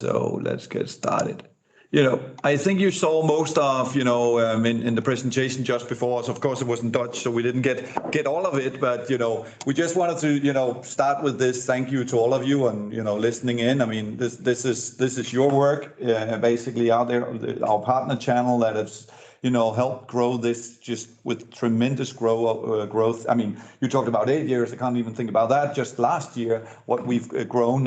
So let's get started. I think you saw most of, in the presentation just before. So of course it was in Dutch, so we didn't get all of it. But we just wanted to, start with this. Thank you to all of you and listening in. I mean, this is your work, basically out there, our partner channel that has helped grow this just with tremendous growth. I mean, you talked about 8 years. I can't even think about that. Just last year, what we've grown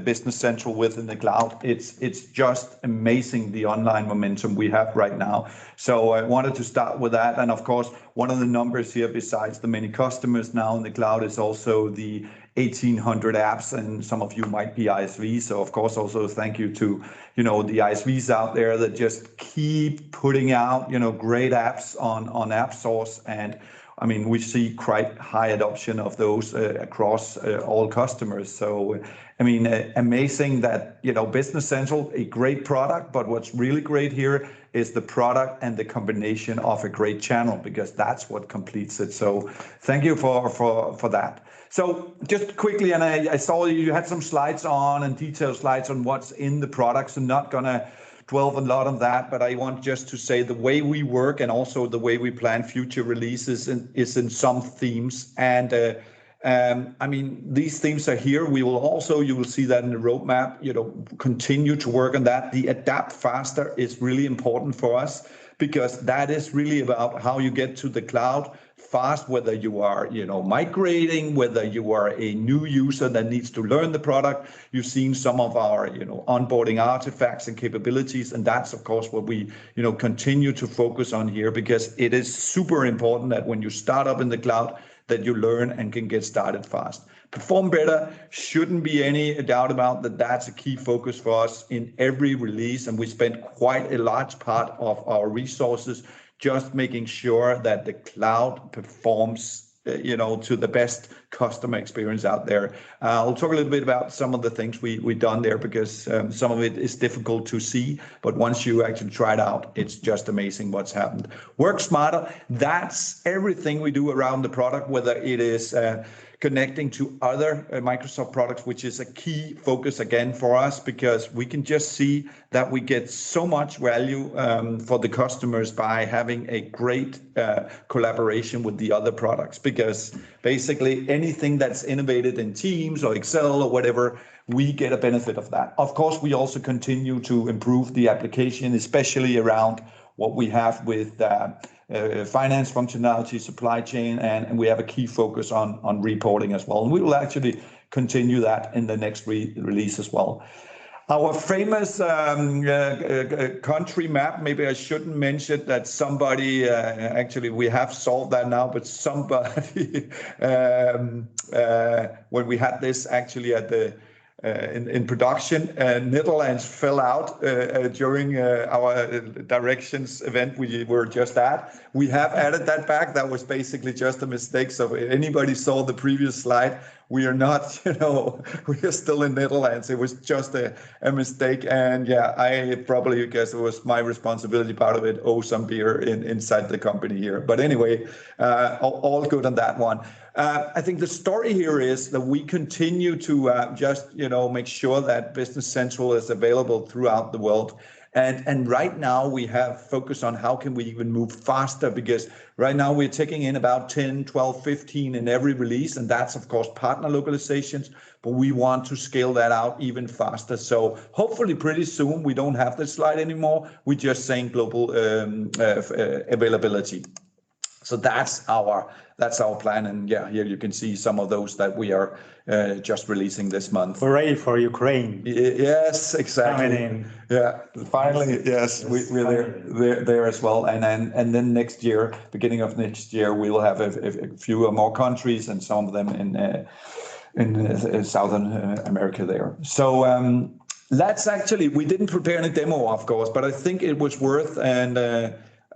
Business Central with in the cloud. It's just amazing the online momentum we have right now. So I wanted to start with that. And of course, one of the numbers here, besides the many customers now in the cloud, is also the 1,800 apps, and some of you might be ISVs. So of course, also thank you to the ISVs out there that just keep putting out great apps on App Source. And I mean, we see quite high adoption of those across all customers. So I mean, amazing that Business Central, a great product, but what's really great here is the product and the combination of a great channel, because that's what completes it. So thank you for that. So just quickly, and I saw you had some slides on and detailed slides on what's in the products. I'm not gonna dwell a lot on that, but I want just to say the way we work and also the way we plan future releases is in some themes. And I mean, these themes are here. We will also, you will see that in the roadmap, continue to work on that. The adapt faster is really important for us, because that is really about how you get to the cloud fast, whether you are migrating, whether you are a new user that needs to learn the product. You've seen some of our onboarding artifacts and capabilities, and that's of course what we continue to focus on here, because it is super important that when you start up in the cloud, that you learn and can get started fast. Perform better, shouldn't be any doubt about that. That's a key focus for us in every release, and we spend quite a large part of our resources just making sure that the cloud performs to the best customer experience out there. I'll talk a little bit about some of the things we've done there, because some of it is difficult to see, but once you actually try it out, it's just amazing what's happened. Work smarter, that's everything we do around the product, whether it is connecting to other Microsoft products, which is a key focus again for us, because we can just see that we get so much value for the customers by having a great collaboration with the other products, because basically anything that's innovated in Teams or Excel or whatever, we get a benefit of that. Of course, we also continue to improve the application, especially around what we have with finance functionality, supply chain, and we have a key focus on reporting as well. And we will actually continue that in the next release as well. Our famous country map, maybe I shouldn't mention that somebody, actually we have solved that now, but somebody, when we had this actually at the in production, Netherlands fell out during our directions event we were just at. We have added that back. That was basically just a mistake. So if anybody saw the previous slide, we are not, we are still in Netherlands. It was just a mistake. And yeah, I probably guess it was my responsibility, part of it, owe some beer inside the company here. But anyway, all good on that one. I think the story here is that we continue to just, make sure that Business Central is available throughout the world. And right now we have focused on how can we even move faster, because right now we're taking in about 10, 12, 15 in every release. And that's, of course, partner localizations, but we want to scale that out even faster. So hopefully pretty soon, we don't have this slide anymore. We're just saying global availability. So that's our plan, and yeah, here you can see some of those that we are just releasing this month. Hooray for Ukraine! Yes, exactly. Coming in. Yeah, finally, yes, we're there as well, and then next year, beginning of next year, we will have a few more countries, and some of them in Southern America there. So let's actually, we didn't prepare any demo, of course, but I think it was worth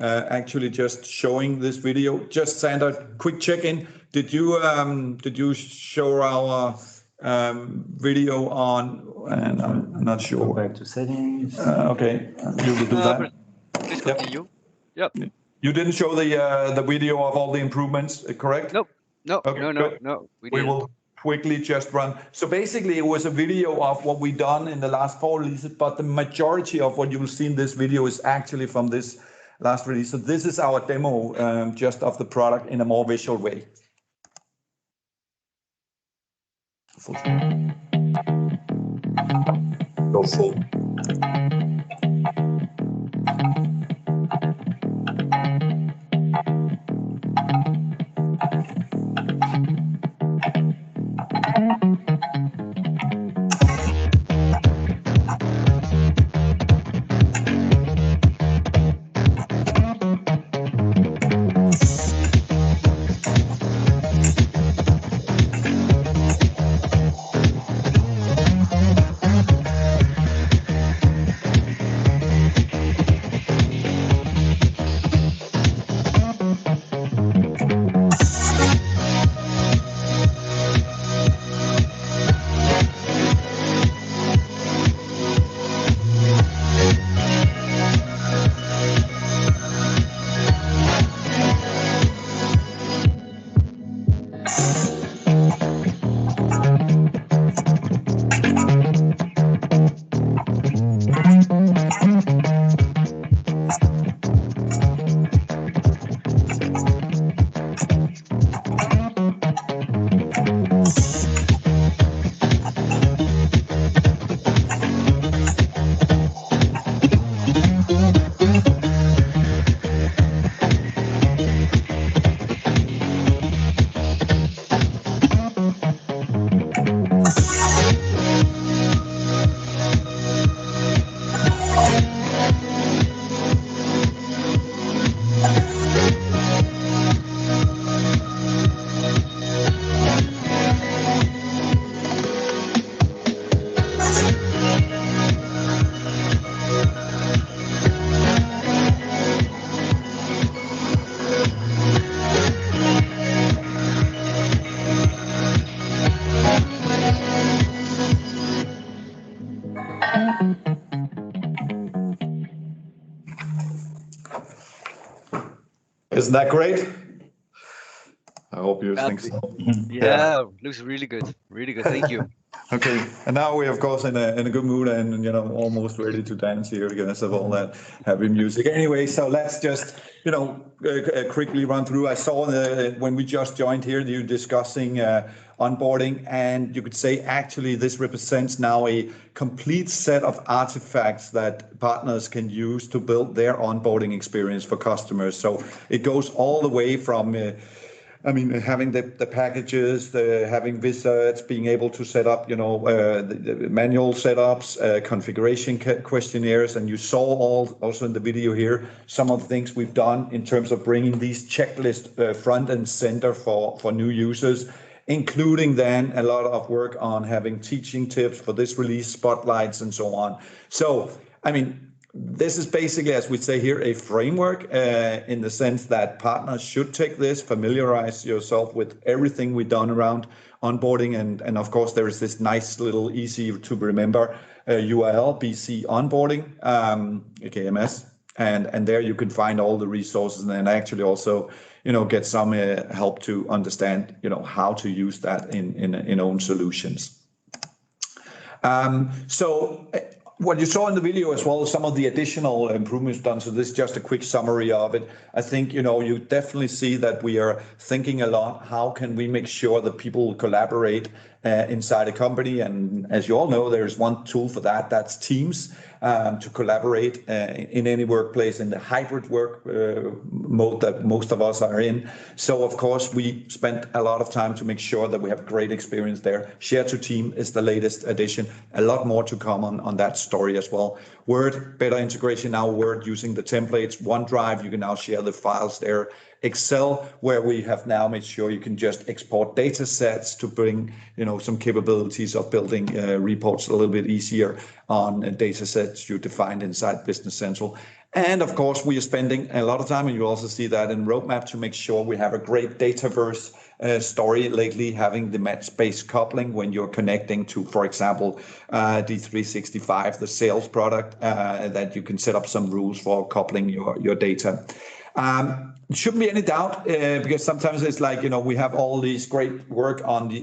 actually just showing this video. Just Sandra, quick check-in. Did you show our video on? And I'm not sure. Go back to settings. Okay, you will do that. Please continue. Yep. You didn't show the video of all the improvements, correct? Nope. No. Okay, No. we will quickly just run. So basically, it was a video of what we've done in the last 4 releases, but the majority of what you will see in this video is actually from this last release. So this is our demo just of the product in a more visual way. Go full. Isn't that great? I hope you think so. Yeah, looks really good. Really good. Thank you. Okay, and now we're of course in a good mood and almost ready to dance here because of all that happy music. Anyway, so let's just quickly run through. I saw when we just joined here you discussing onboarding, and you could say actually this represents now a complete set of artifacts that partners can use to build their onboarding experience for customers. So it goes all the way from having the packages, having wizards, being able to set up, the manual setups, configuration questionnaires, and you saw also in the video here some of the things we've done in terms of bringing these checklists front and center for new users, including then a lot of work on having teaching tips for this release, spotlights, and so on. So, this is basically, as we say here, a framework in the sense that partners should take this, familiarize yourself with everything we've done around onboarding. And of course, there is this nice little easy to remember URL, BC onboarding, KMS. And there you can find all the resources and then actually also, get some help to understand, how to use that in own solutions. So what you saw in the video as well as some of the additional improvements done. So this is just a quick summary of it. I think, you definitely see that we are thinking a lot. How can we make sure that people collaborate inside a company? And as you all know, there's one tool for that. That's Teams, to collaborate in any workplace in the hybrid work mode that most of us are in. So of course, we spent a lot of time to make sure that we have great experience there. Share to Team is the latest addition. A lot more to come on that story as well. Word, better integration now, Word using the templates. OneDrive, you can now share the files there. Excel, where we have now made sure you can just export data sets to bring, some capabilities of building reports a little bit easier on data sets you defined inside Business Central. And of course, we are spending a lot of time, and you also see that in roadmap, to make sure we have a great Dataverse story lately, having the match-based coupling when you're connecting to, for example, D365, the sales product, that you can set up some rules for coupling your data. Shouldn't be any doubt because sometimes it's like, we have all these great work on the,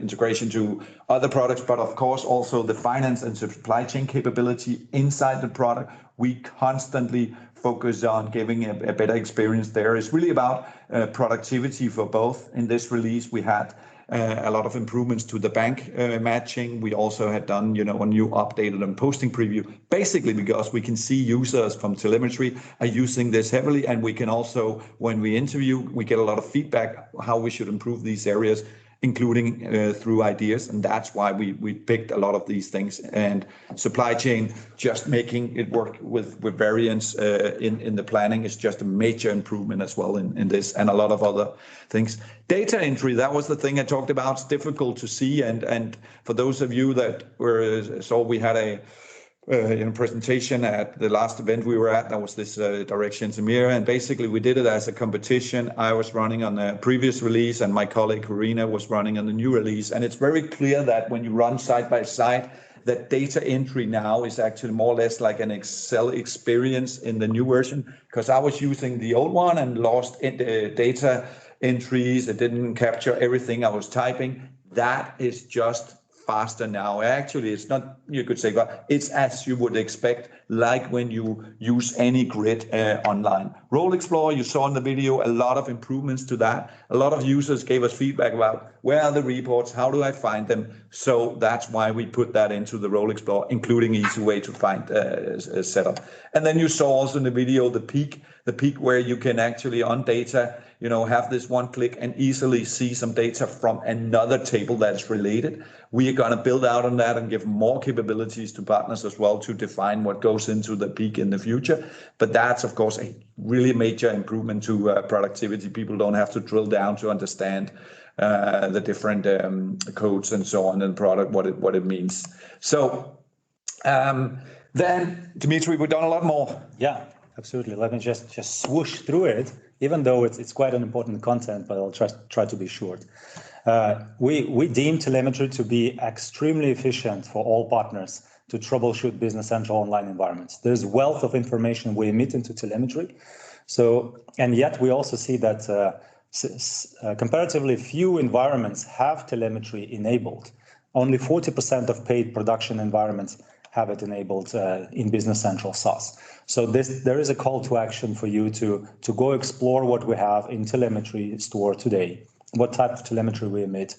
integration to other products, but of course also the finance and supply chain capability inside the product. We constantly focus on giving a better experience there. It's really about productivity for both. In this release, we had a lot of improvements to the bank matching. We also had done, a new updated and posting preview, basically because we can see users from Telemetry are using this heavily. And we can also, when we interview, we get a lot of feedback how we should improve these areas, including through ideas. And that's why we picked a lot of these things. And supply chain, just making it work with variants in the planning is just a major improvement as well in this, and a lot of other things. Data entry, that was the thing I talked about. It's difficult to see. And for those of you that saw, we had a presentation at the last event we were at. That was this direction to mirror, and basically we did it as a competition. I was running on the previous release, and my colleague Karina was running on the new release. And it's very clear that when you run side by side, that data entry now is actually more or less like an Excel experience in the new version, because I was using the old one and lost data entries. It didn't capture everything I was typing. That is just faster now. Actually, it's not, you could say, but it's as you would expect, like when you use any grid online. Role Explorer, you saw in the video, a lot of improvements to that. A lot of users gave us feedback about where are the reports, how do I find them? So that's why we put that into the Role Explorer, including easy way to find a setup. And then you saw also in the video the peak where you can actually on data, have this one click and easily see some data from another table that's related. We are going to build out on that and give more capabilities to partners as well to define what goes into the peak in the future. But that's, of course, a really major improvement to productivity. People don't have to drill down to understand the different codes and so on in the product, what it means. So then, Dmitry, we've done a lot more. Yeah, absolutely. Let me just swoosh through it, even though it's quite an important content, but I'll try to be short. We deem Telemetry to be extremely efficient for all partners to troubleshoot Business Central online environments. There's wealth of information we emit into Telemetry. So, and yet we also see that comparatively few environments have Telemetry enabled. Only 40% of paid production environments have it enabled in Business Central SaaS. So there is a call to action for you to go explore what we have in Telemetry store today, what type of telemetry we emit.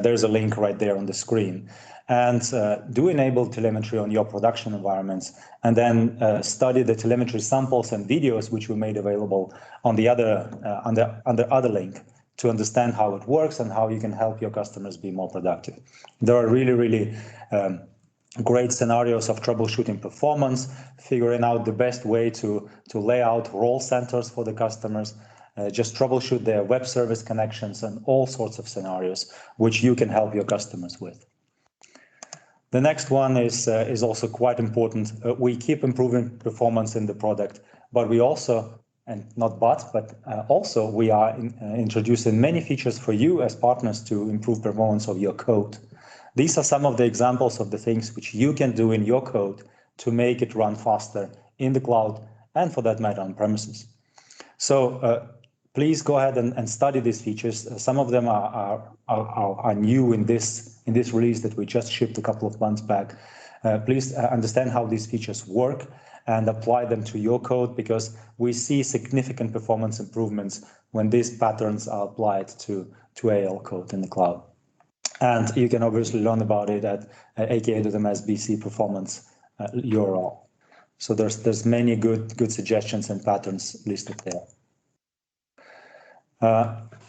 There's a link right there on the screen. And do enable Telemetry on your production environments, and then study the Telemetry samples and videos which we made available on the other link to understand how it works and how you can help your customers be more productive. There are really great scenarios of troubleshooting performance, figuring out the best way to lay out role centers for the customers, just troubleshoot their web service connections, and all sorts of scenarios which you can help your customers with. The next one is also quite important. We keep improving performance in the product, but we also, also we are introducing many features for you as partners to improve performance of your code. These are some of the examples of the things which you can do in your code to make it run faster in the cloud and, for that matter, on premises. So please go ahead and study these features. Some of them are new in this release that we just shipped a couple of months back. Please understand how these features work and apply them to your code, because we see significant performance improvements when these patterns are applied to AL code in the cloud. And you can obviously learn about it at aka.ms/bc performance URL. So there's many good suggestions and patterns listed there.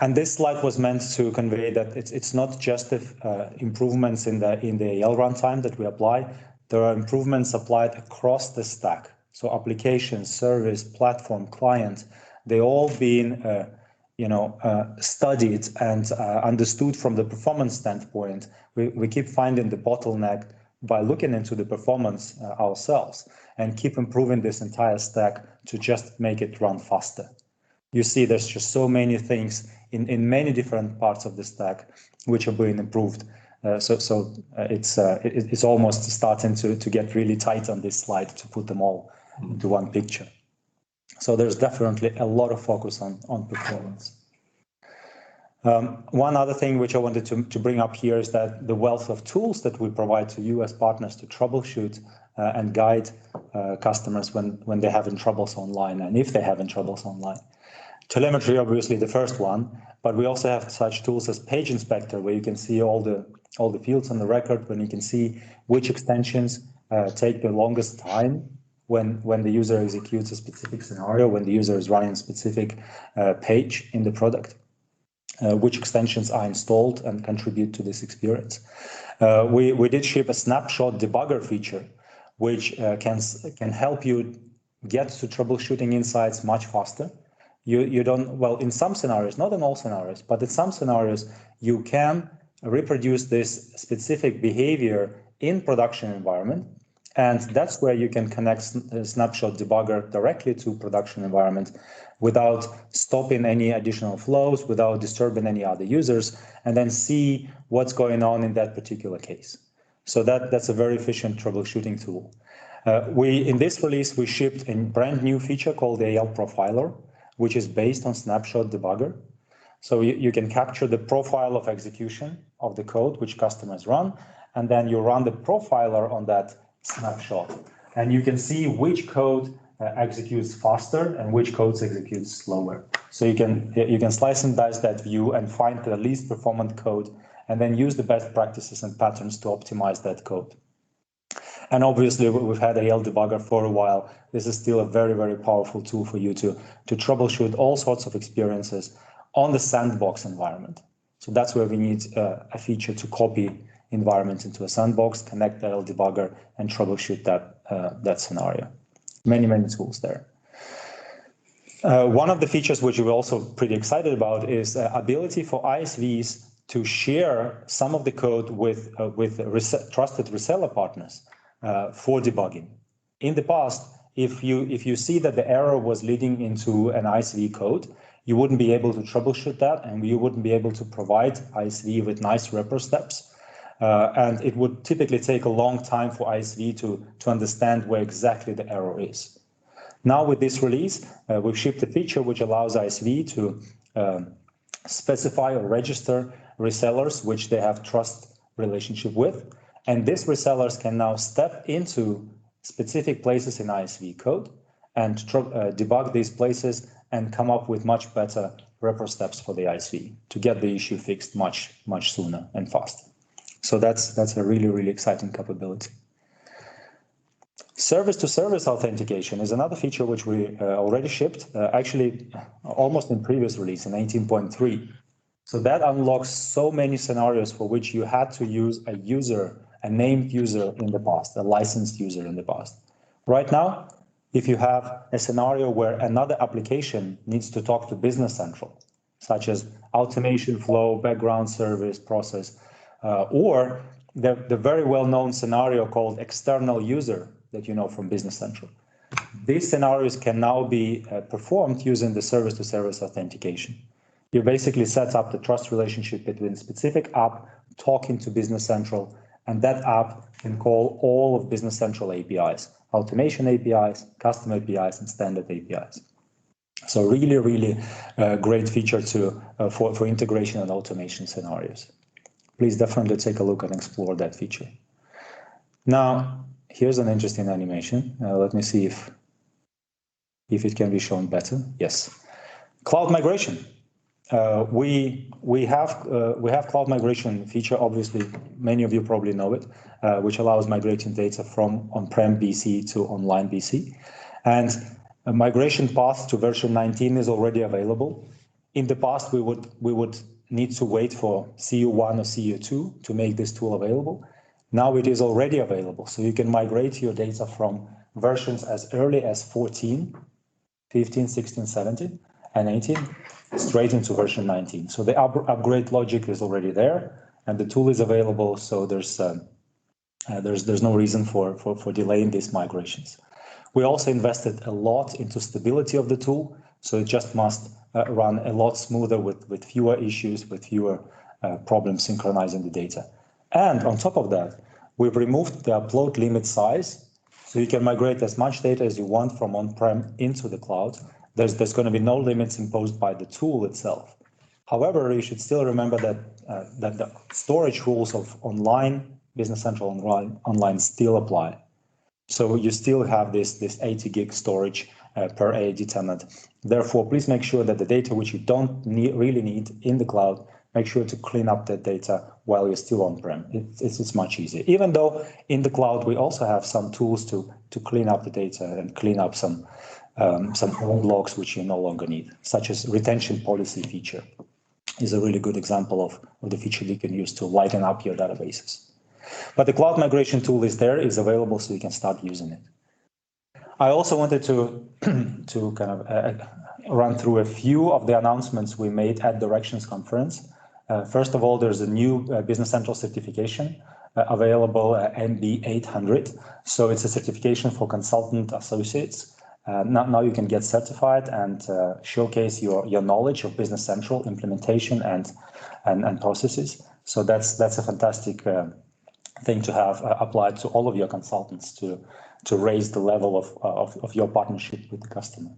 And this slide was meant to convey that it's not just improvements in the AL runtime that we apply. There are improvements applied across the stack. So application, service, platform, client, they all been studied and understood from the performance standpoint. We keep finding the bottleneck by looking into the performance ourselves and keep improving this entire stack to just make it run faster. You see, there's just so many things in many different parts of the stack which are being improved. So it's almost starting to get really tight on this slide to put them all into one picture. So there's definitely a lot of focus on performance. One other thing which I wanted to bring up here is that the wealth of tools that we provide to you as partners to troubleshoot and guide customers when they're having troubles online and if they're having troubles online. Telemetry, obviously the first one, but we also have such tools as Page Inspector, where you can see all the fields on the record, when you can see which extensions take the longest time when the user executes a specific scenario, when the user is running a specific page in the product. Which extensions are installed and contribute to this experience. We did ship a snapshot debugger feature, which can help you get to troubleshooting insights much faster. You don't, well, in some scenarios, not in all scenarios, but in some scenarios, you can reproduce this specific behavior in production environment. And that's where you can connect snapshot debugger directly to production environment without stopping any additional flows, without disturbing any other users, and then see what's going on in that particular case. So that's a very efficient troubleshooting tool. In this release, we shipped a brand new feature called the AL Profiler, which is based on snapshot debugger. So you can capture the profile of execution of the code which customers run, and then you run the profiler on that snapshot, and you can see which code executes faster and which codes execute slower. So you can slice and dice that view and find the least performant code, and then use the best practices and patterns to optimize that code. And obviously, we've had AL Debugger for a while. This is still a very, very powerful tool for you to troubleshoot all sorts of experiences on the sandbox environment. So that's where we need a feature to copy environments into a sandbox, connect the AL Debugger, and troubleshoot that scenario. Many, many tools there. One of the features which we're also pretty excited about is ability for ISVs to share some of the code with trusted reseller partners for debugging. In the past, if you see that the error was leading into an ISV code, you wouldn't be able to troubleshoot that, and you wouldn't be able to provide ISV with nice repro steps. And it would typically take a long time for ISV to understand where exactly the error is. Now with this release, we've shipped a feature which allows ISV to specify or register resellers which they have trust relationship with. And these resellers can now step into specific places in ISV code and debug these places and come up with much better repro steps for the ISV to get the issue fixed much, much sooner and faster. So that's a really, really exciting capability. Service-to-service authentication is another feature which we already shipped, actually almost in previous release in 18.3. So that unlocks so many scenarios for which you had to use a named user in the past, a licensed user in the past. Right now, if you have a scenario where another application needs to talk to Business Central, such as automation flow, background service process, or the very well-known scenario called external user that you know from Business Central. These scenarios can now be performed using the service-to-service authentication. You basically set up the trust relationship between a specific app talking to Business Central, and that app can call all of Business Central APIs, automation APIs, custom APIs, and standard APIs. So really, really great feature for integration and automation scenarios. Please definitely take a look and explore that feature. Now, here's an interesting animation. Let me see if it can be shown better. Yes, cloud migration. We have cloud migration feature. Obviously, many of you probably know it, which allows migrating data from on-prem BC to online BC, and a migration path to version 19 is already available. In the past, we would need to wait for CU1 or CU2 to make this tool available. Now it is already available, so you can migrate your data from versions as early as 14, 15, 16, 17, and 18 straight into version 19. So the upgrade logic is already there, and the tool is available. So there's no reason for delaying these migrations. We also invested a lot into stability of the tool, so it just must run a lot smoother with fewer issues, with fewer problems synchronizing the data. And on top of that, we've removed the upload limit size. So you can migrate as much data as you want from on-prem into the cloud. There's going to be no limits imposed by the tool itself. However, you should still remember that the storage rules of online, Business Central Online still apply. So you still have this 80 gig storage per AAD tenant. Therefore, please make sure that the data which you don't really need in the cloud, make sure to clean up that data while you're still on-prem. It's much easier. Even though in the cloud, we also have some tools to clean up the data and clean up some old logs which you no longer need, such as retention policy feature is a really good example of the feature you can use to lighten up your databases. But the cloud migration tool is available, so you can start using it. I also wanted to kind of run through a few of the announcements we made at Directions conference. First of all, there's a new Business Central certification available, MB 800. So it's a certification for consultant associates. Now you can get certified and showcase your knowledge of Business Central implementation and processes. So that's a fantastic thing to have applied to all of your consultants to raise the level of your partnership with the customer.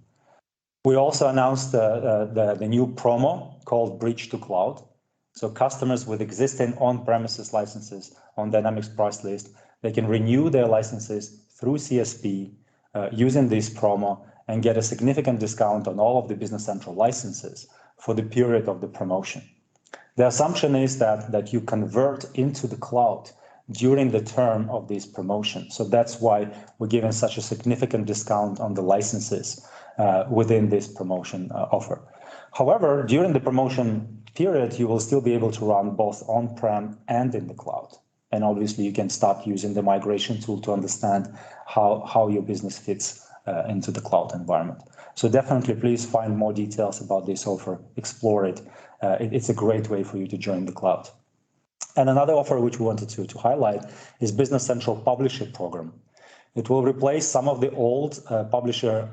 We also announced the new promo called Bridge to Cloud. So customers with existing on-premises licenses on Dynamics price list, they can renew their licenses through CSP using this promo and get a significant discount on all of the Business Central licenses for the period of the promotion. The assumption is that you convert into the cloud during the term of this promotion. So that's why we're giving such a significant discount on the licenses within this promotion offer. However, during the promotion period, you will still be able to run both on-prem and in the cloud. And obviously, you can start using the migration tool to understand how your business fits into the cloud environment. So definitely, please find more details about this offer, explore it. It's a great way for you to join the cloud. And another offer which we wanted to highlight is Business Central Publisher Program. It will replace some of the old publisher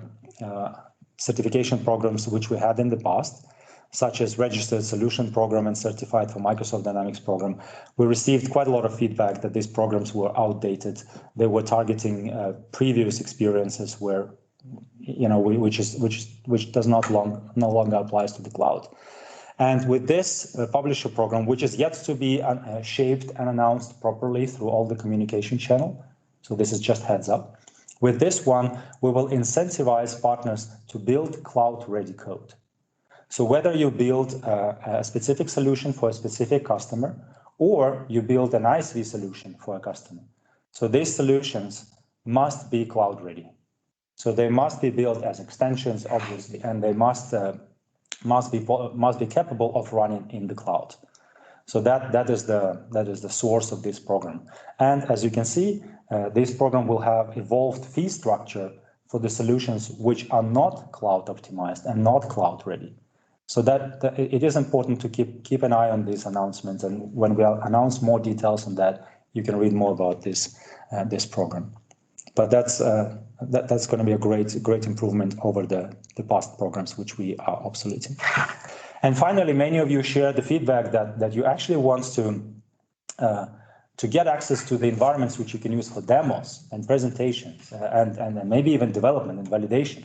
certification programs which we had in the past, such as Registered Solution Program and Certified for Microsoft Dynamics Program. We received quite a lot of feedback that these programs were outdated. They were targeting previous experiences where, which does no longer applies to the cloud. And with this publisher program, which is yet to be shaped and announced properly through all the communication channel, so this is just heads up. With this one, we will incentivize partners to build cloud-ready code. So whether you build a specific solution for a specific customer, or you build an ISV solution for a customer, so these solutions must be cloud-ready. So they must be built as extensions, obviously, and they must be capable of running in the cloud. So that is the source of this program. And as you can see, this program will have evolved fee structure for the solutions which are not cloud optimized and not cloud ready. So that it is important to keep an eye on these announcements. And when we announce more details on that, you can read more about this program. But that's going to be a great improvement over the past programs which we are obsoleting. And finally, many of you shared the feedback that you actually want to get access to the environments which you can use for demos and presentations and maybe even development and validation.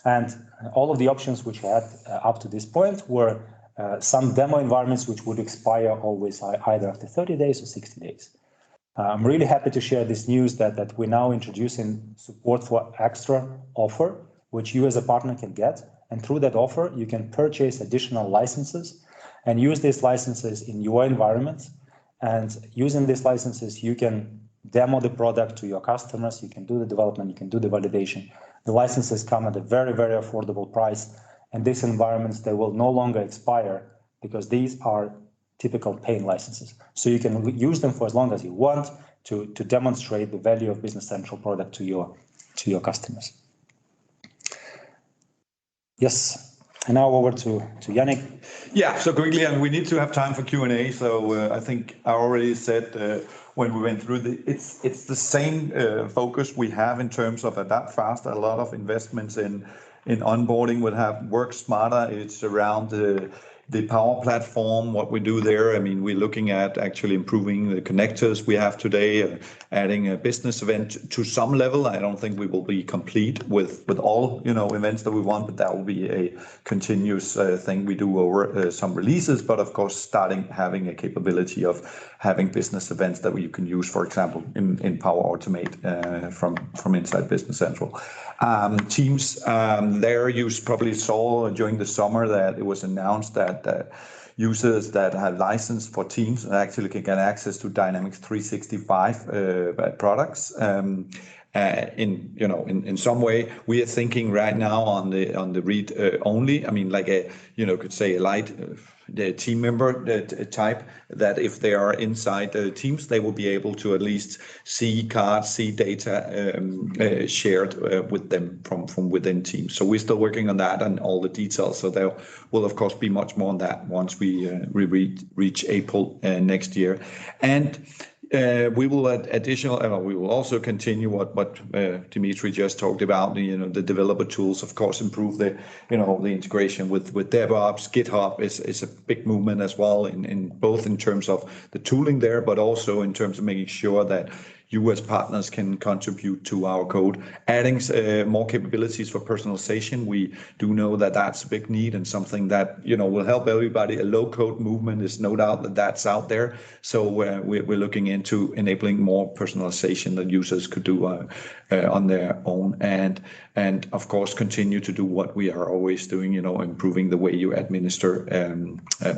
And all of the options which we had up to this point were some demo environments which would expire always either after 30 days or 60 days. I'm really happy to share this news that we're now introducing support for extra offer, which you as a partner can get. And through that offer, you can purchase additional licenses and use these licenses in your environment. And using these licenses, you can demo the product to your customers. You can do the development, you can do the validation. The licenses come at a very, very affordable price. And these environments, they will no longer expire because these are typical paying licenses. So you can use them for as long as you want to demonstrate the value of Business Central product to your customers. Yes, and now over to Jannik. Yeah, so quickly, and we need to have time for Q&A. So I think I already said when we went through it's the same focus we have in terms of adapt fast. A lot of investments in onboarding will have work smarter. It's around the Power Platform, what we do there. I mean, we're looking at actually improving the connectors we have today, adding a business event to some level. I don't think we will be complete with all, events that we want, but that will be a continuous thing we do over some releases. But of course, having a capability of having business events that you can use, for example, in Power Automate from inside Business Central. Teams, there you probably saw during the summer that it was announced that users that have licensed for Teams actually can get access to Dynamics 365 products. In some way, we are thinking right now on the read only. I mean, like could say a light the team member type, that if they are inside Teams, they will be able to at least see cards, see data shared with them from within Teams. So we're still working on that and all the details. So there will of course be much more on that once we reach April next year. And we will we will also continue what Dmitry just talked about. The developer tools, of course, improve the integration with DevOps. GitHub is a big movement as well in both in terms of the tooling there, but also in terms of making sure that you as partners can contribute to our code, adding more capabilities for personalization. We do know that that's a big need and something that will help everybody. A low-code movement is no doubt that that's out there. So we're looking into enabling more personalization that users could do on their own, and of course continue to do what we are always doing. Improving the way you administer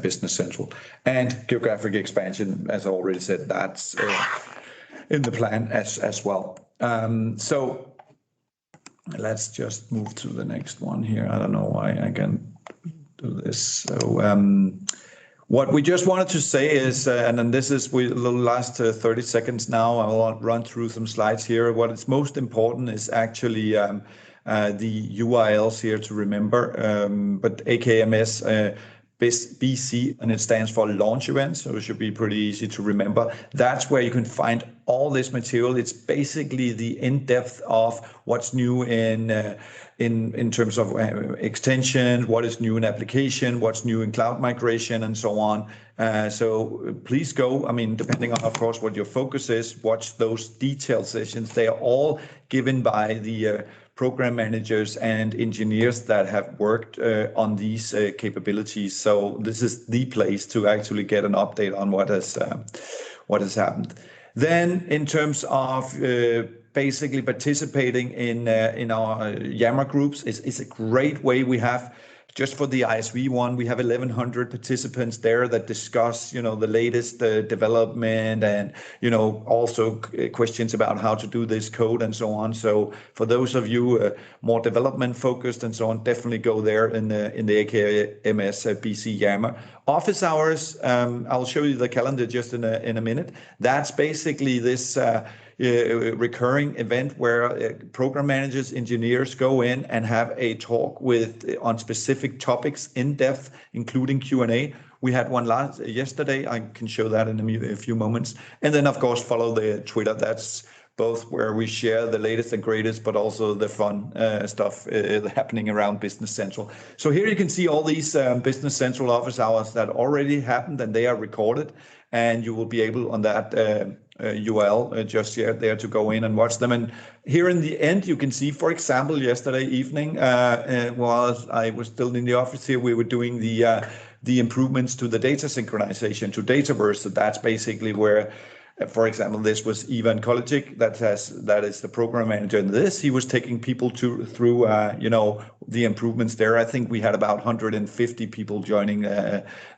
Business Central and geographic expansion. As I already said, that's in the plan as well. So let's just move to the next one here. I don't know why I can do this. So what we just wanted to say is, and then this is the last 30 seconds now, I will run through some slides here. What is most important is actually the URLs here to remember, but AKMS BC, and it stands for launch events, so it should be pretty easy to remember. That's where you can find all this material. It's basically the in-depth of what's new in terms of extension, what is new in application, what's new in cloud migration, and so on. So please go. I mean, depending on, of course, what your focus is, watch those detailed sessions. They are all given by the program managers and engineers that have worked on these capabilities. So this is the place to actually get an update on what has happened. Then, in terms of basically participating in our Yammer groups, is a great way. We have, just for the ISV one, we have 1,100 participants there that discuss, the latest development and, also questions about how to do this code and so on. So for those of you more development focused and so on, definitely go there in the AKMS BC Yammer. Office hours, I'll show you the calendar just in a minute. That's basically this recurring event where program managers, engineers go in and have a talk on specific topics in depth, including Q&A. We had one yesterday. I can show that in a few moments. And then, of course, follow the Twitter. That's both where we share the latest and greatest, but also the fun stuff happening around Business Central. So here you can see all these Business Central office hours that already happened, and they are recorded. And you will be able on that URL just there to go in and watch them. And here in the end, you can see, for example, yesterday evening, while I was still in the office here, we were doing the improvements to the data synchronization to Dataverse. So that's basically where, for example, this was Ivan Kolicic, that is the program manager in this. He was taking people through the improvements there. I think we had about 150 people joining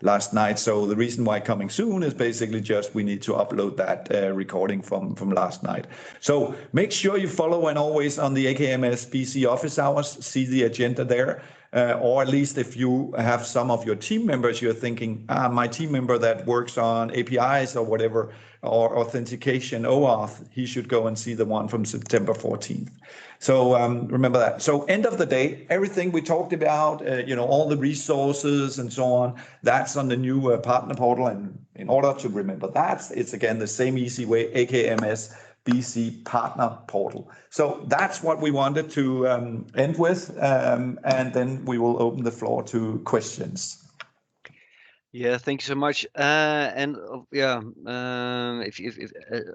last night. So the reason why coming soon is basically just we need to upload that recording from last night. So make sure you follow, and always on the AKMS BC office hours, see the agenda there. Or at least if you have some of your team members, you're thinking, my team member that works on APIs or whatever, or authentication, OAuth, he should go and see the one from September 14th. So remember that. So end of the day, everything we talked about, all the resources and so on, that's on the new partner portal. And in order to remember that, it's again the same easy way, AKMS BC partner portal. So that's what we wanted to end with, and then we will open the floor to questions. Yeah, thank you so much. If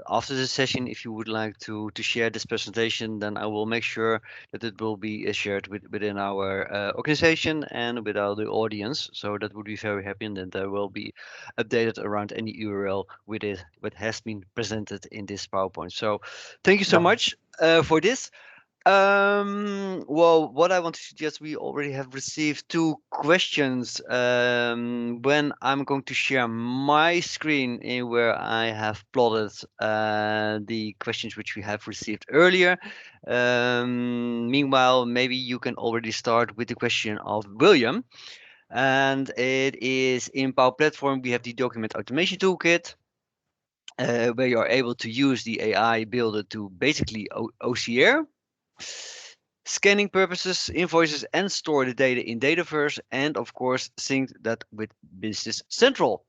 after the session, if you would like to share this presentation, then I will make sure that it will be shared within our organization and with our the audience. So that would be very happy, and then there will be updated around any URL with it what has been presented in this PowerPoint. So thank you so much for this. Well, what I want to suggest, we already have received 2 questions. When I'm going to share my screen in where I have plotted the questions which we have received earlier. Meanwhile, maybe you can already start with the question of William. And it is in Power Platform, we have the document automation toolkit. Where you are able to use the AI builder to basically OCR, scanning purposes, invoices, and store the data in Dataverse, and of course, sync that with Business Central.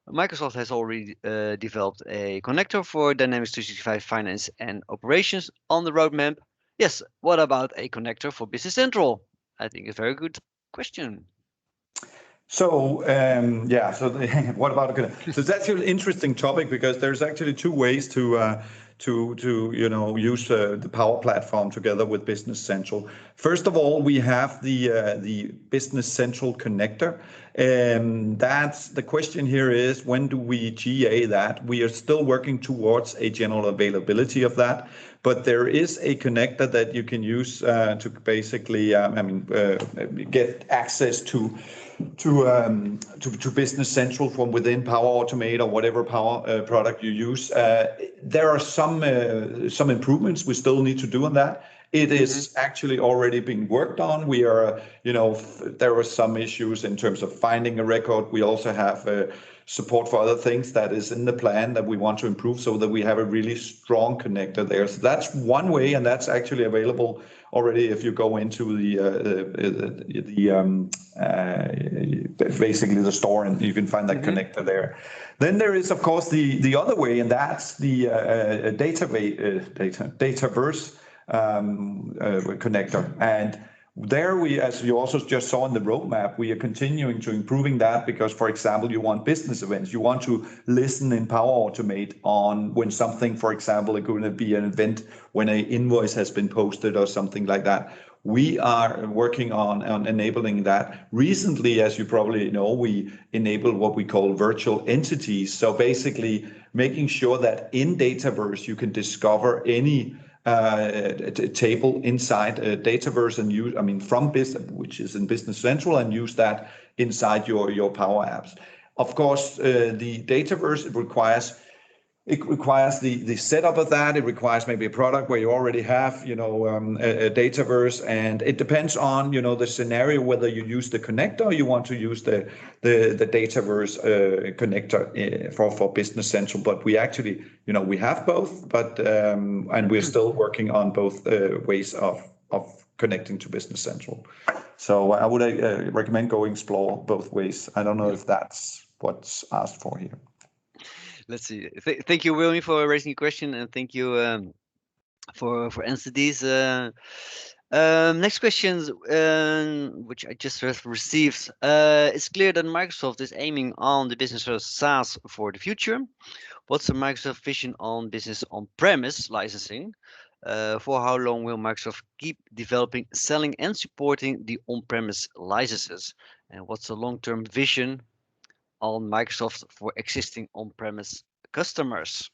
Microsoft has already developed a connector for Dynamics 365 Finance and Operations on the roadmap. Yes, what about a connector for Business Central? I think it's a very good question. So what about so it's actually an interesting topic because there's actually 2 ways to use the Power Platform together with Business Central. First of all, we have the Business Central connector. That's the question here is, when do we GA that? We are still working towards a general availability of that, but there is a connector that you can use to basically get access to Business Central from within Power Automate or whatever Power product you use. There are some improvements we still need to do on that. It is actually already being worked on. We are, there are some issues in terms of finding a record. We also have support for other things that is in the plan that we want to improve so that we have a really strong connector there. So that's one way, and that's actually available already if you go into basically the store, and you can find that connector there. Then there is, of course, the other way, and that's the Dataverse connector. And there we, as you also just saw in the roadmap, we are continuing to improving that because, for example, you want business events. You want to listen in Power Automate on when something, for example, it could be an event when an invoice has been posted or something like that. We are working on enabling that. Recently, as you probably know, we enabled what we call virtual entities. So basically making sure that in Dataverse, you can discover any table inside Dataverse and use, from business, which is in Business Central, and use that inside your Power Apps. Of course, the Dataverse it requires the setup of that. It requires maybe a product where you already have, a Dataverse, and it depends on, the scenario, whether you use the connector or you want to use the Dataverse connector for Business Central. But we actually, we have both, but and we're still working on both ways of connecting to Business Central. So I would recommend go explore both ways. I don't know if that's what's asked for here. Let's see. Thank you, William, for raising a question, and thank you for answering these. Next questions, which I just received. It's clear that Microsoft is aiming on the business SaaS for the future. What's the Microsoft vision on business on-premise licensing? For how long will Microsoft keep developing, selling, and supporting the on-premise licenses? And what's the long-term vision on Microsoft for existing on-premise customers?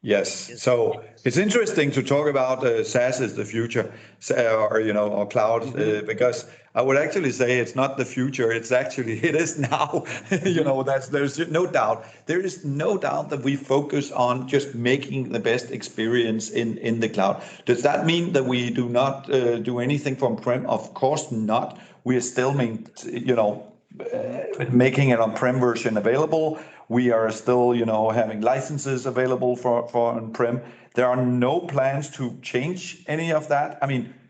Yes, so it's interesting to talk about SaaS as the future, or cloud, because I would actually say it's not the future. It is now. There's no doubt. There is no doubt that we focus on just making the best experience in the cloud. Does that mean that we do not do anything from on-prem? Of course not. We are still making an on-prem version available. We are still, having licenses available for on-prem. There are no plans to change any of that.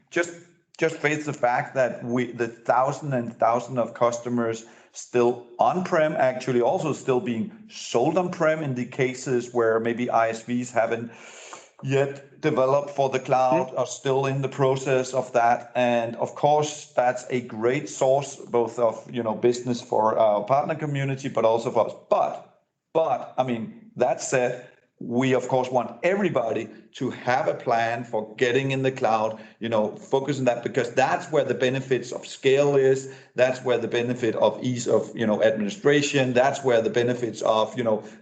Just face the fact that the thousands and thousands of customers still on-prem, actually also still being sold on-prem in the cases where maybe ISVs haven't yet developed for the cloud, are still in the process of that. And of course, that's a great source, both of, business for our partner community, but also for us. But I mean, that said, we of course want everybody to have a plan for getting in the cloud, focus on that, because that's where the benefits of scale is. That's where the benefit of ease of, administration. That's where the benefits of,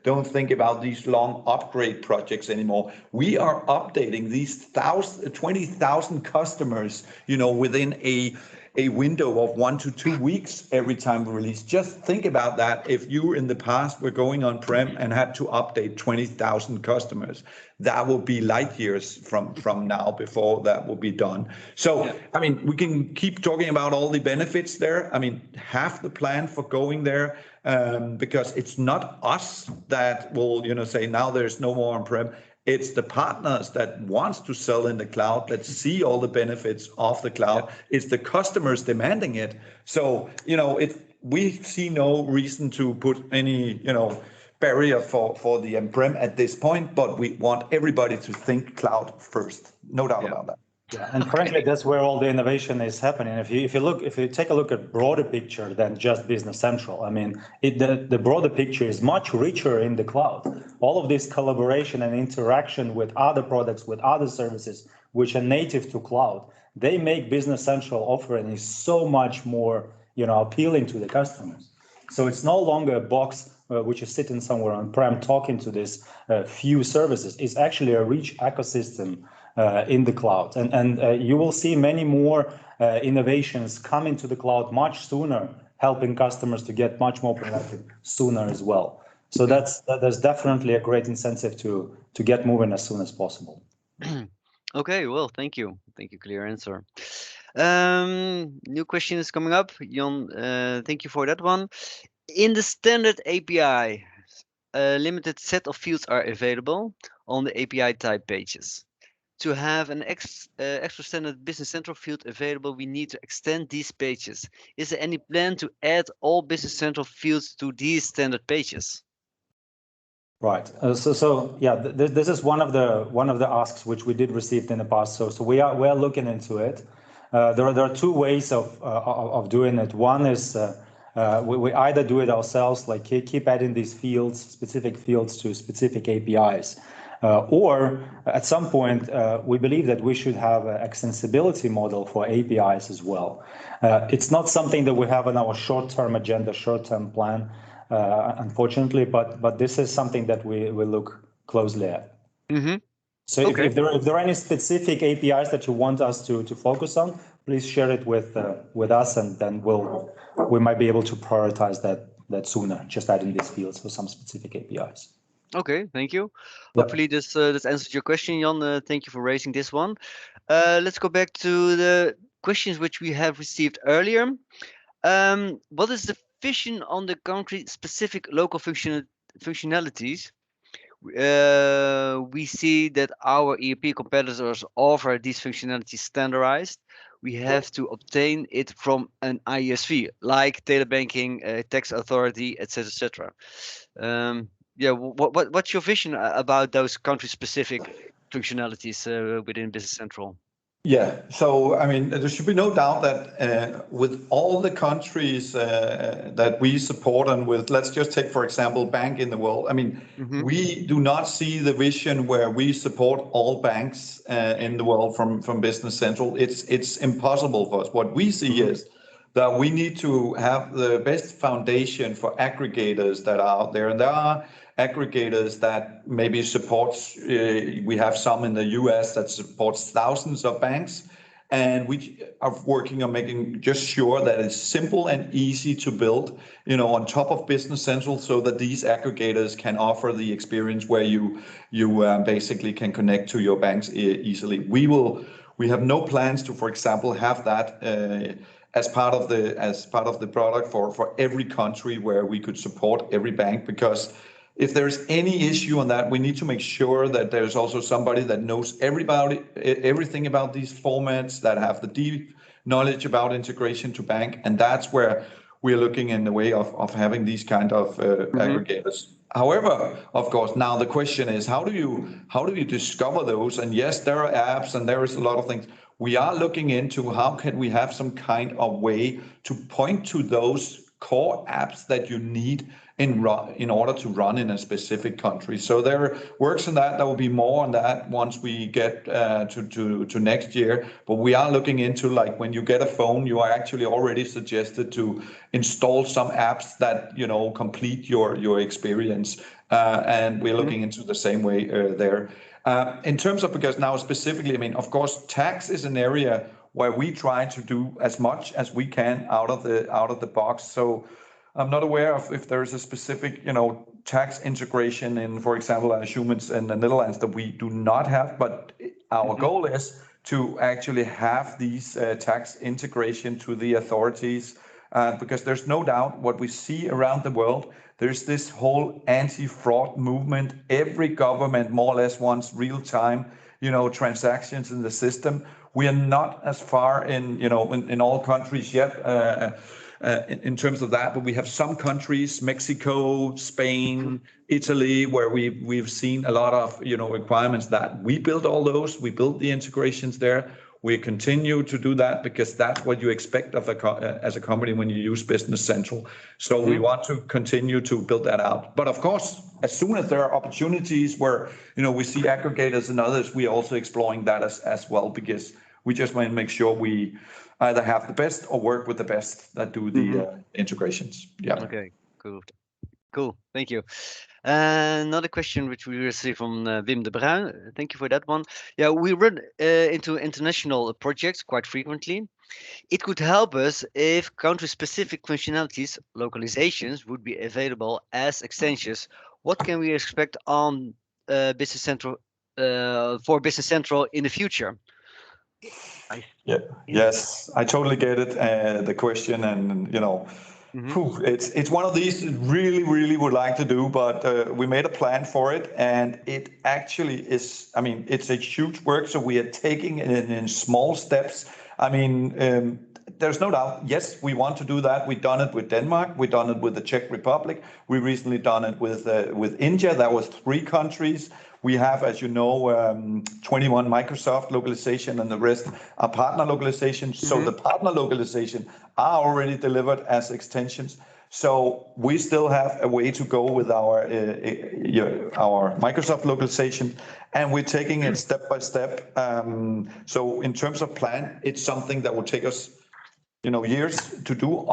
don't think about these long upgrade projects anymore. We are updating these 20,000 customers, within a window of 1 to 2 weeks every time we release. Just think about that. If you in the past were going on-prem and had to update 20,000 customers, that will be light years from now before that will be done. So, yeah. I mean, we can keep talking about all the benefits there. I mean, have the plan for going there, because it's not us that will, say now there's no more on-prem. It's the partners that wants to sell in the cloud, that see all the benefits of the cloud. Yeah. It's the customers demanding it. So, we see no reason to put any, barrier for the on-prem at this point, but we want everybody to think cloud first. No doubt about that. Yeah, and frankly, that's where all the innovation is happening. If you take a look at broader picture than just Business Central, I mean, the broader picture is much richer in the cloud. All of this collaboration and interaction with other products, with other services, which are native to cloud, they make Business Central offering is so much more, appealing to the customers. So it's no longer a box which is sitting somewhere on-prem talking to this few services. It's actually a rich ecosystem in the cloud, and you will see many more innovations coming to the cloud much sooner, helping customers to get much more productive sooner as well. So there's definitely a great incentive to get moving as soon as possible. Okay, well, thank you, clear answer. New question is coming up, Jan. Thank you for that one. In the standard API, a limited set of fields are available on the API type pages. To have an extra standard Business Central field available, we need to extend these pages. Is there any plan to add all Business Central fields to these standard pages? Right. So yeah, this is one of the asks which we did receive in the past. So we are looking into it. There are two ways of doing it. One is we either do it ourselves, like keep adding these fields, specific fields to specific APIs, or at some point we believe that we should have an extensibility model for APIs as well. It's not something that we have on our short-term agenda, short-term plan, unfortunately, but this is something that we look closely at. Mm-hmm. So okay. if there are any specific APIs that you want us to focus on, please share it with us, and then we might be able to prioritize that sooner, just adding these fields for some specific APIs. Okay, thank you. Yep. Hopefully this answers your question, Jan. Thank you for raising this one. Let's go back to the questions which we have received earlier. What is the vision on the country-specific local functionalities? We see that our ERP competitors offer these functionalities standardized. We have to obtain it from an ISV, like telebanking, tax authority, etc., etc. Yeah, what's your vision about those country-specific functionalities within Business Central? Yeah, so I mean, there should be no doubt that with all the countries that we support, and with, let's just take, for example, bank in the world. I mean, mm-hmm. We do not see the vision where we support all banks in the world from Business Central. It's impossible for us. What we see mm-hmm. is that we need to have the best foundation for aggregators that are out there, and there are aggregators that maybe supports, we have some in the US that supports thousands of banks, and we are working on making just sure that it's simple and easy to build, on top of Business Central, so that these aggregators can offer the experience where you basically can connect to your banks easily. We have no plans to, for example, have that as part of the product for every country where we could support every bank, because if there's any issue on that, we need to make sure that there's also somebody that knows everything about these formats, that have the deep knowledge about integration to bank, and that's where we're looking in the way of having these kind of mm-hmm. aggregators. However, of course, now the question is how do you discover those? And yes, there are apps and there is a lot of things. We are looking into how can we have some kind of way to point to those core apps that you need in order to run in a specific country. So there works in that. There will be more on that once we get to next year. But we are looking into, like, when you get a phone, you are actually already suggested to install some apps that complete your experience. And we're looking into the same way there. In terms of, because now specifically, I mean, of course, tax is an area where we try to do as much as we can out of the box. So I'm not aware of if there is a specific, tax integration in, for example, I assume it's in the Netherlands that we do not have, but our goal is to actually have these tax integration to the authorities, because there's no doubt what we see around the world. There's this whole anti-fraud movement. Every government more or less wants real-time, transactions in the system. We are not as far in all countries yet in terms of that, but we have some countries, Mexico, Spain, Italy, where we've seen a lot of requirements that we build all those. We build the integrations there. We continue to do that because that's what you expect of as a company when you use Business Central. So we want to continue to build that out. But of course, as soon as there are opportunities where we see aggregators and others, we are also exploring that as well, because we just want to make sure we either have the best or work with the best that do the integrations. Yeah. Okay. Cool. Thank you. Another question which we received from Wim de Bruin. Thank you for that one. Yeah, we run into international projects quite frequently. It could help us if country-specific functionalities, localizations, would be available as extensions. What can we expect on Business Central for Business Central in the future? Yes, I totally get it. The question, and it's one of these really would like to do, but we made a plan for it, and it actually is. I mean, it's a huge work, so we are taking it in small steps. I mean, there's no doubt. Yes, we want to do that. We've done it with Denmark. We've done it with the Czech Republic. We recently done it with India. That was 3 countries. We have, as you know, 21 Microsoft localization, and the rest are partner localization. So the partner localization are already delivered as extensions. So we still have a way to go with our Microsoft localization, and we're taking it step by step. So in terms of plan, it's something that will take us, years to do.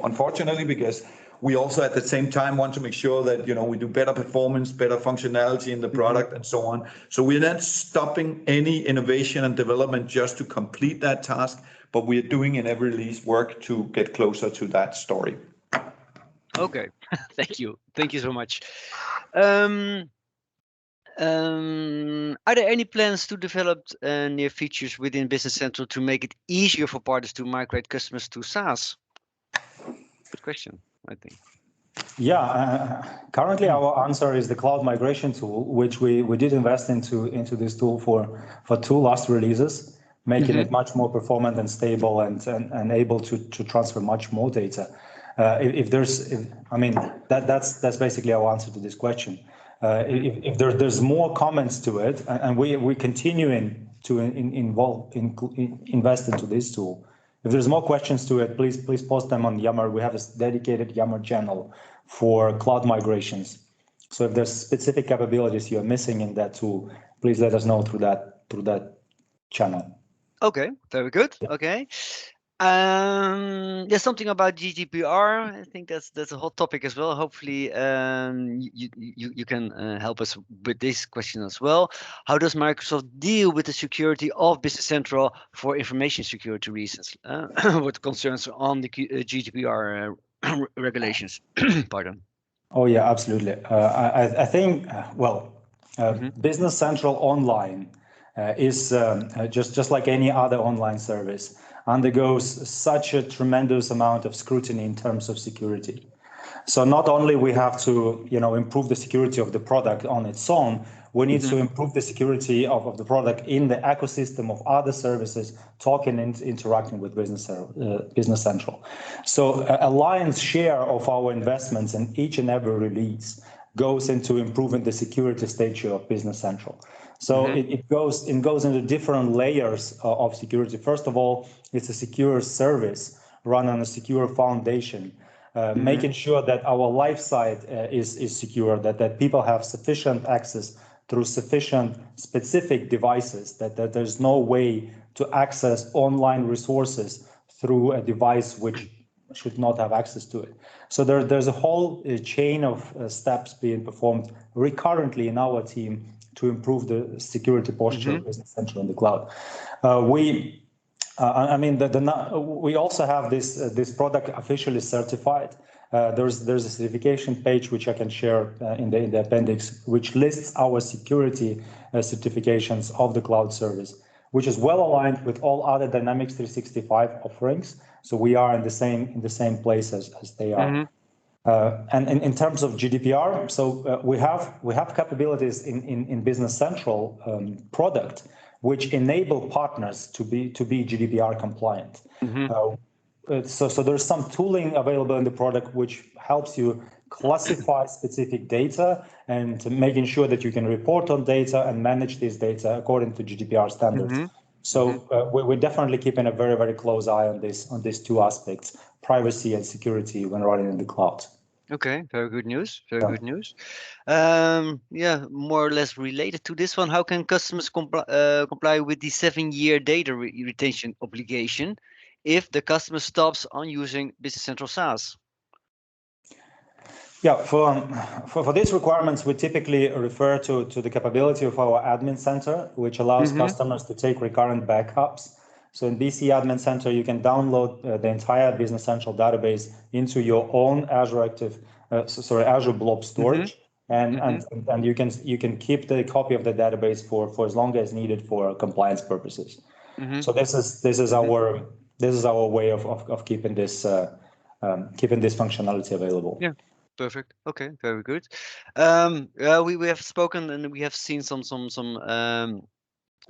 Unfortunately, because we also at the same time want to make sure that we do better performance, better functionality in the product, and so on. So we're not stopping any innovation and development just to complete that task, but we are doing in every release work to get closer to that story. Okay, thank you so much. Are there any plans to develop new features within Business Central to make it easier for partners to migrate customers to SaaS? Good question, I think. Yeah, currently our answer is the cloud migration tool, which we did invest into this tool for 2 last releases, making it much more performant and stable and able to transfer much more data. That's basically our answer to this question. If there's more comments to it, and we're continuing to invest into this tool. If there's more questions to it, please post them on Yammer. We have a dedicated Yammer channel for cloud migrations. So if there's specific capabilities you're missing in that tool, please let us know through that channel. Okay, very good. Yeah. Okay. There's something about GDPR. I think that's a hot topic as well. Hopefully, you can help us with this question as well. How does Microsoft deal with the security of Business Central for information security reasons? What concerns on the GDPR regulations? Pardon. Oh yeah, absolutely. I think Business Central Online is just like any other online service, undergoes such a tremendous amount of scrutiny in terms of security. So not only we have to improve the security of the product on its own, we need to improve the security of the product in the ecosystem of other services talking and interacting with Business Central. So a lion's share of our investments in each and every release goes into improving the security stature of Business Central. So it goes into different layers of security. First of all, it's a secure service run on a secure foundation, making sure that our life site is secure, that people have sufficient access through sufficient specific devices, that there's no way to access online resources through a device which should not have access to it. So there's a whole chain of steps being performed recurrently in our team to improve the security posture of Business Central in the cloud. We also have this product officially certified. There's a certification page which I can share in the appendix, which lists our security certifications of the cloud service, which is well aligned with all other Dynamics 365 offerings. So we are in the same place as they are. And in terms of GDPR, so we have capabilities in Business Central product which enable partners to be GDPR compliant. So there's some tooling available in the product which helps you classify specific data and making sure that you can report on data and manage this data according to GDPR standards. So we're definitely keeping a very, very close eye on these two aspects, privacy and security when running in the cloud. Okay, very good news. Very good news. Yeah, more or less related to this one. How can customers comply with the 7-year data retention obligation if the customer stops on using Business Central SaaS? Yeah, for these requirements, we typically refer to the capability of our admin center, which allows customers to take recurrent backups. So in BC Admin Center, you can download the entire Business Central database into your own Azure Blob storage, and you can keep the copy of the database for as long as needed for compliance purposes. So this is our way of keeping this functionality available. Yeah. Perfect. Okay, very good. We have spoken and we have seen some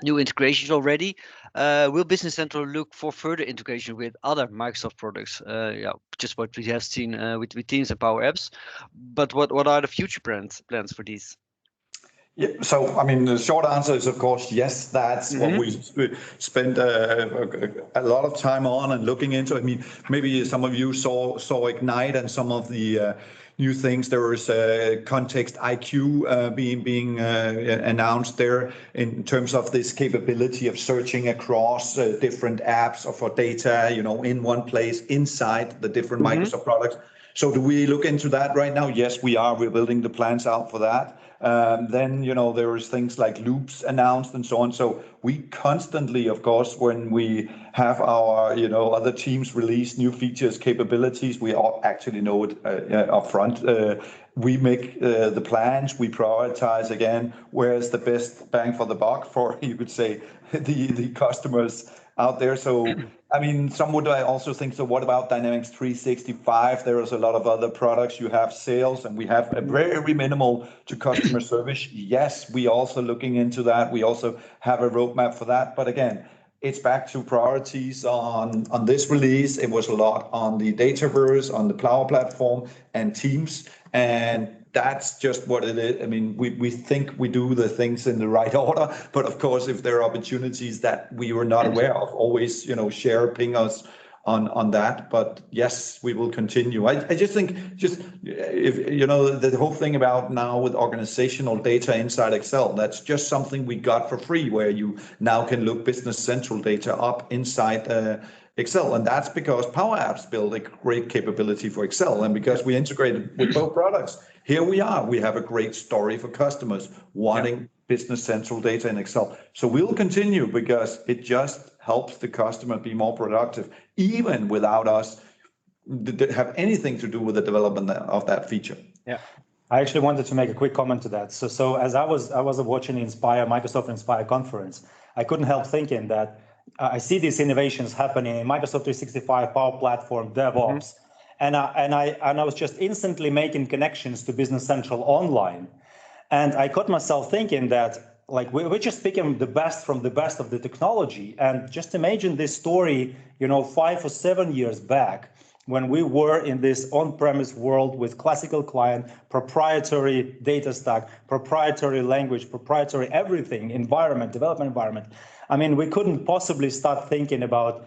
new integrations already. Will Business Central look for further integration with other Microsoft products? Yeah, just what we have seen with Teams and Power Apps. But what are the future plans for these? Yeah, so I mean, the short answer is, of course, yes. That's what we spent a lot of time on and looking into. I mean, maybe some of you saw Ignite and some of the new things. There was Context IQ being announced there in terms of this capability of searching across different apps or for data, in one place inside the different Microsoft products. So do we look into that right now? Yes, we are. We're building the plans out for that. Then, there is things like loops announced and so on. So we constantly, of course, when we have our, other teams release new features, capabilities, we all actually know it up front. We make the plans, we prioritize again, where's the best bang for the buck for, you could say, the customers out there. So, I mean, some would also think, so what about Dynamics 365? There is a lot of other products. You have sales and we have a very minimal to customer service. Yes, we also looking into that. We also have a roadmap for that. But again, it's back to priorities on this release. It was a lot on the Dataverse, on the Power Platform and Teams. And that's just what it is. I mean, we think we do the things in the right order, but of course, if there are opportunities that we were not aware of, always, ping us on that. But yes, we will continue. I just think, if the whole thing about now with organizational data inside Excel, that's just something we got for free, where you now can look Business Central data up inside Excel. And that's because Power Apps build a great capability for Excel, and because we integrated with both products. Here we are. We have a great story for customers wanting Business Central data in Excel. So we'll continue because it just helps the customer be more productive, even without us have anything to do with the development of that feature. Yeah, I actually wanted to make a quick comment to that. So as I was watching Microsoft Inspire conference, I couldn't help thinking that I see these innovations happening in Microsoft 365, Power Platform, DevOps. And I was just instantly making connections to Business Central Online. And I caught myself thinking that, we're just picking the best from the best of the technology. And just imagine this story, 5 or 7 years back, when we were in this on-premise world with classical client, proprietary data stack, proprietary language, proprietary everything, environment, development environment. I mean, we couldn't possibly start thinking about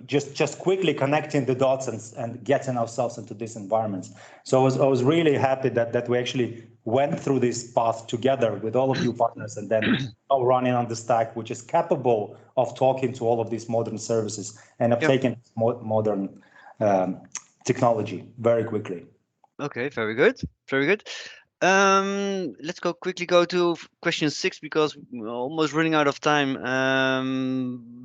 just quickly connecting the dots and getting ourselves into these environments. So I was really happy that we actually went through this path together with all of you partners, and then now running on the stack, which is capable of talking to all of these modern services and of taking modern technology very quickly. Okay, very good, very good. Let's quickly go to question 6 because we're almost running out of time.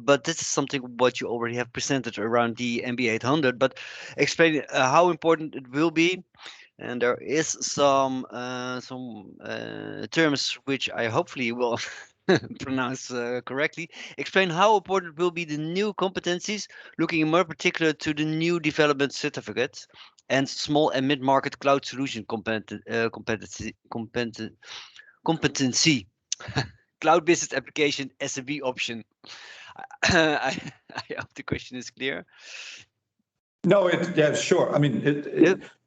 But this is something what you already have presented around the MB800. But explain how important it will be. And there is some terms which I hopefully will pronounce correctly. Explain how important will be the new competencies, looking in more particular to the new development certificates and small and mid-market cloud solution competency. Cloud business application SMB option. I hope the question is clear. No, sure. I mean,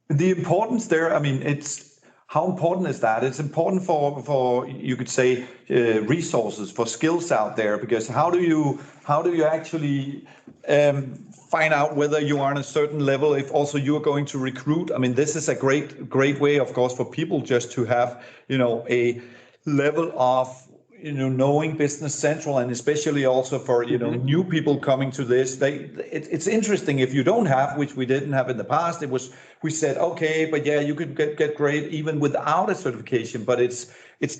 the importance there, I mean, it's how important is that? It's important for you could say resources, for skills out there, because how do you actually find out whether you are on a certain level if also you are going to recruit? I mean, this is a great way, of course, for people just to have, a level of knowing Business Central, and especially also for new people coming to this. It's interesting if you don't have, which we didn't have in the past. We said okay, but yeah, you could get great even without a certification. But it's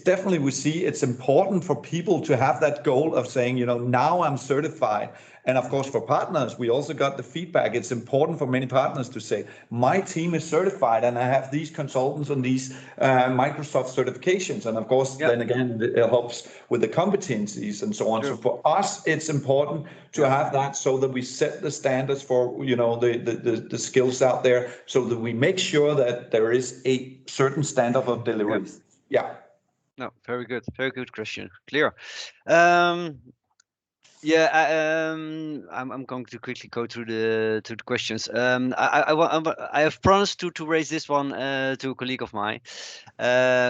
definitely, we see it's important for people to have that goal of saying, now I'm certified. And of course, for partners, we also got the feedback. It's important for many partners to say, my team is certified and I have these consultants on these Microsoft certifications. And of course, then again, it helps with the competencies and so on. Sure. So for us, it's important to have that so that we set the standards for, the skills out there, so that we make sure that there is a certain standard of delivery. Yeah. No, very good. Very good question. Clear. I'm going to quickly go through the questions. I have promised to raise this one to a colleague of mine,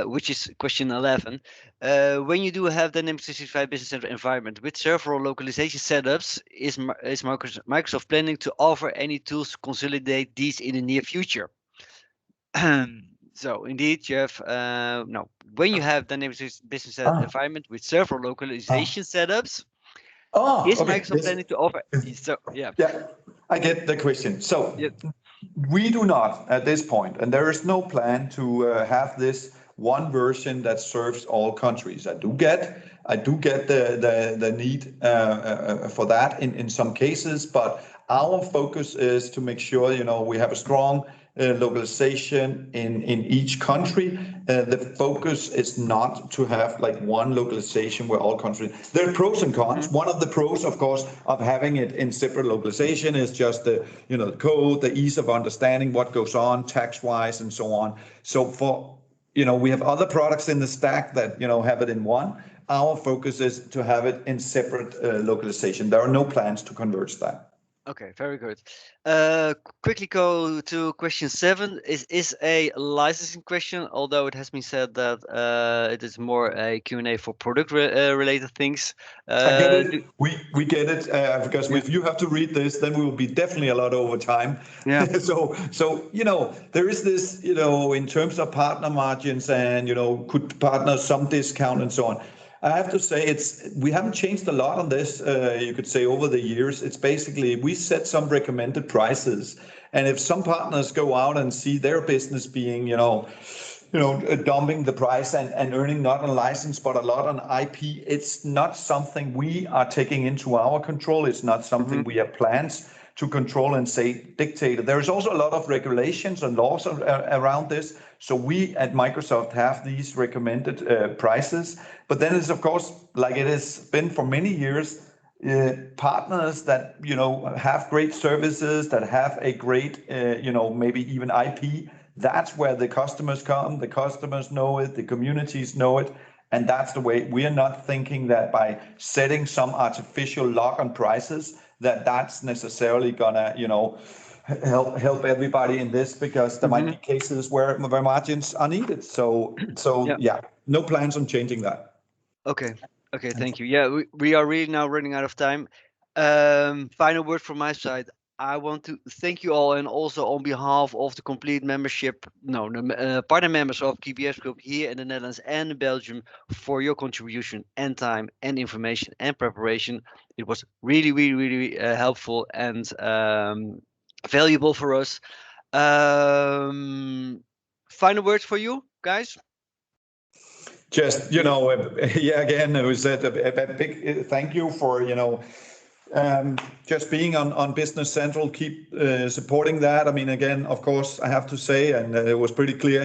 which is question 11. When you do have Dynamics 365 Business Central environment with several localization setups, is Microsoft planning to offer any tools to consolidate these in the near future? So indeed, you have when you have Dynamics Business Central environment with several localization setups. Is Microsoft planning to offer? So yeah, I get the question. So we do not at this point, and there is no plan to have this one version that serves all countries. I do get the need for that in some cases, but our focus is to make sure we have a strong localization in each country. The focus is not to have like one localization where all countries. There are pros and cons. One of the pros, of course, of having it in separate localization is just the the code, the ease of understanding what goes on tax-wise and so on. So for we have other products in the stack that have it in one. Our focus is to have it in separate localization. There are no plans to converge that. Okay, very good. Quickly go to question 7. Is a licensing question, although it has been said that it is more a Q&A for product related things. I get it. We get it because if you have to read this, then we will be definitely a lot over time. Yeah. so there is this in terms of partner margins and could partners some discount and so on. I have to say we haven't changed a lot on this, you could say, over the years. It's basically we set some recommended prices. And if some partners go out and see their business being, dumping the price and earning not on license, but a lot on IP, it's not something we are taking into our control. It's not something we have plans to control and dictate. There is also a lot of regulations and laws around this. So we at Microsoft have these recommended prices. But then it's, of course, like it has been for many years, partners that, have great services, that have a great, maybe even IP. That's where the customers come. The customers know it. The communities know it. And that's the way. We are not thinking that by setting some artificial lock on prices, that's necessarily gonna, help everybody in this, because there might be cases where margins are needed. So yeah, no plans on changing that. Okay. Okay. Thank you. Yeah, we are really now running out of time. Final word from my side. I want to thank you all, and also on behalf of the complete membership, partner members of QBS Group here in the Netherlands and Belgium, for your contribution and time and information and preparation. It was really, really, really helpful and valuable for us. Final words for you guys? Just, again, it was a big thank you for, just being on Business Central. Keep supporting that. I mean, again, of course, I have to say, and it was pretty clear,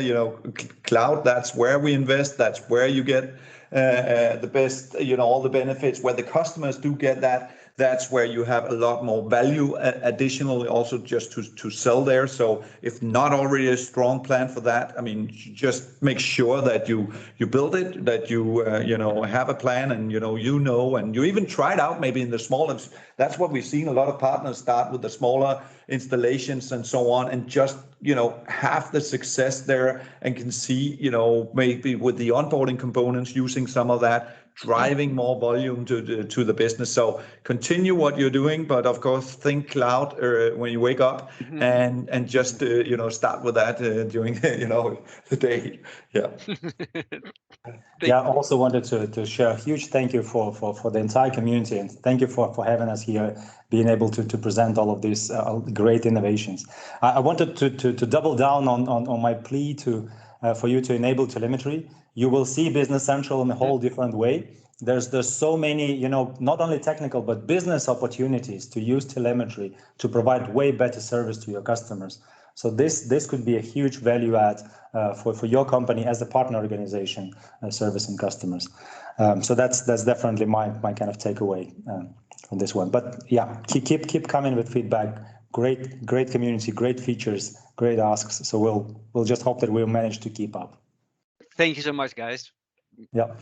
cloud, that's where we invest. That's where you get the best, all the benefits, where the customers do get that. That's where you have a lot more value additionally also just to sell there. So if not already a strong plan for that, I mean, just make sure that you build it, that you have a plan, and and you even try it out maybe in the smaller. That's what we've seen. A lot of partners start with the smaller installations and so on, and just have the success there, and can see maybe with the onboarding components, using some of that, driving more volume to the business. So continue what you're doing, but of course think cloud when you wake up, and just start with that during the day. Yeah. Yeah, I also wanted to share a huge thank you for the entire community, and thank you for having us here, being able to present all of these great innovations. I wanted to double down on my plea for you to enable telemetry. You will see Business Central in a whole different way. There's so many, not only technical, but business opportunities to use telemetry to provide way better service to your customers. So this could be a huge value add for your company as a partner organization servicing customers. So that's definitely my kind of takeaway on this one. But yeah, keep coming with feedback. Great community, great features, great asks. So we'll just hope that we'll manage to keep up. Thank you so much, guys. Yeah.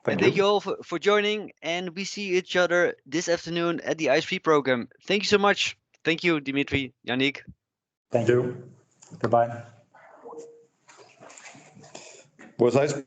Thank you all for joining, and we see each other this afternoon at the IS3 program. Thank you so much. Thank you, Dmitry, Jannik. Thank you. Goodbye. Was I